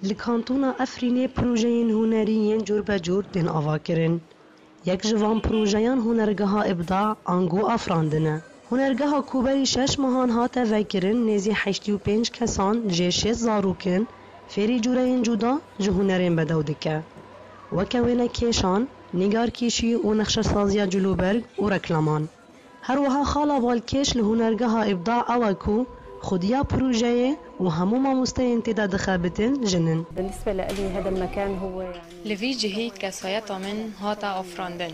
لکانتونا افرینه پروژهین هنریین جور بجور دین آوا کرن. یک جوان پروژهان هنرگاه ابداع آنگو افراندنه. هنرگاه کوبری 6 ماهان هات وکرن نزی 85 کسان جشت زاروکن فری جورین جدا جهنرین بدودکه. وکوینه کشان نگار کشی و نقش سازی جلوبرگ و رکلامان. هر وها خالا بالکش لهنرگاه ابداع اوکو خديا بروجيه وهمو ماموستين تدا خابتين جنن. بالنسبة لي هذا المكان هو يعني لفي جهي كسايتا من هاتا أفراندن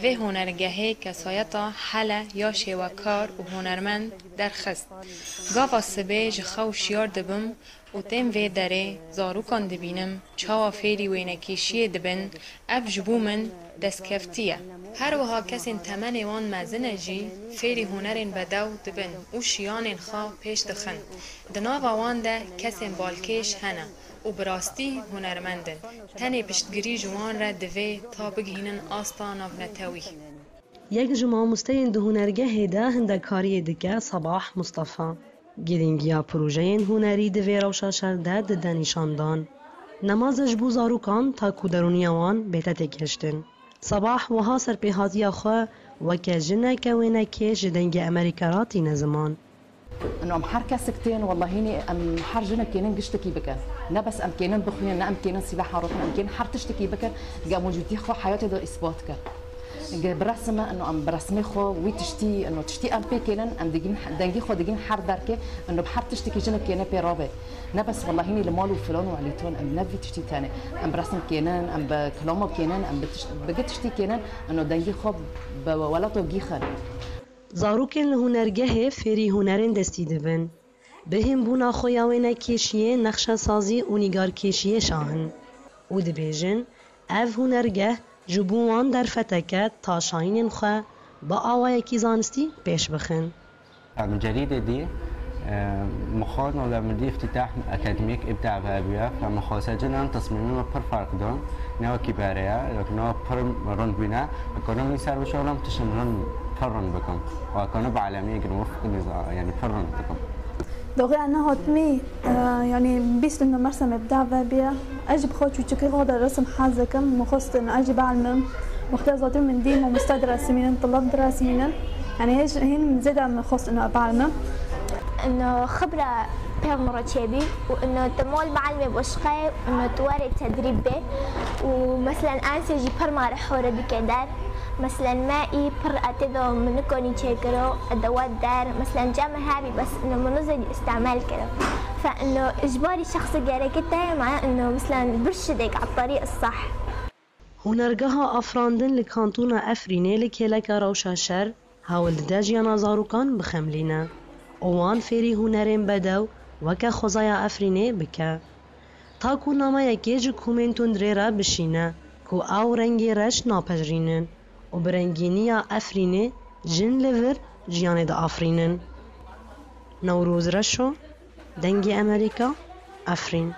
في هنرجهي كسايتا حلا يا شوكار وهنرمند درخست قاف السباج خوش ياردبم وتم في داره زاروكان دبينم چاوا فيري وينكيشي دبن اف جبومن دسكفتية هر وها كسين تمن وان مزنجي فيري هنرين بدو دبن و شيانين خوا پیش دخن دناوا وان ده كسين بالكيش هنا و براستی هنرمندن تنه پشتگیری جوان را دوی تا بگهینن آستان آفنتاوی یک جمعه مستین ده هنرگه ده هندکاری دکه صباح مصطفى گرینگیا پروژه هنری دوی روشا شرده ده دانشاندان نمازش بو زاروکان تا کودرونیوان بیتا تکشتن صباح وها سرپیهازی خواه وکه جنه کوینه که جدنگ امریکاراتی نزمان انه ام حركه سكتين والله هيني ام حرجنا كينن قشتكي بكر لا بس ام كينن بخوين ام كينن سباحه روحنا ام كينن حرتشتكي بكر قام موجودي خو حياتي دو اثباتك برسمه انه ام برسمي خو ويتشتي انه تشتي ام بي كينن ام دنجي خو دقين حر دركه انه بحرتشتكي جنا كينن بيرابه لا بس والله هيني لمالو فلان وعليتون ام نفي تشتي ثاني ام برسم كينن ام بكلامه كينن ام بقتشتي كينن انه دنجي خو ولاتو جيخن زاروکن لهنرگه فری هنرین دستی دبن. بهم بونا خویاوینا کشیه نقشه سازی و نگار کشیه شاهن. و دبیجن اف هنرگه جبوان در فتکت تا شاینین خواه با آوای کی زانستی پیش بخن. الجريدة دي مخاضنا لمدي افتتاح أكاديميك إبداع فابيا فمخاصجنا تصميمنا بر فرق دون نوا كبارية لكنه بر رن بنا كنا نسار بشغلهم تشنرن فرن بكم وكنا بعالمية جنوفق يعني فرن بكم. دوغي أنا هاتمي يعني بيست إنه مرسم إبداع فابيا أجيب خوتشو تشكي غادا رسم حازكم مخصص إنه أجيب علم مختار زاتر من دين ومستعد رسمين طلاب دراسيين يعني هيج هين زيادة مخصص إنه بعلمه إنه خبرة بيغمرة شبي وإنه تمول معلمة بوشقي وإنه تواري تدريب به ومثلا أنسى جي برما رحورة بكدار مثلا مائي بر أتدو منكوني تشيكرو أدوات دار مثلا جامع هابي بس إنه منظر استعمال كده فإنه إجباري شخص جاري كده معناه إنه مثلا برشدك على الطريق الصح. هنرگاه افراندن لکانتونا افرینه لکلک روشا شر هاول داجیانا زاروکان بخملینه. اوان فری هنرین بدو وکه خوزایا افرینه بکه. تا کو نامه یکی جو کومنتون دره بشینه کو او رنگی رش ناپجرینن و برنگینیا افرینه جن لور جیانه دا افرینن. نوروز رشو دنگی امریکا افرین.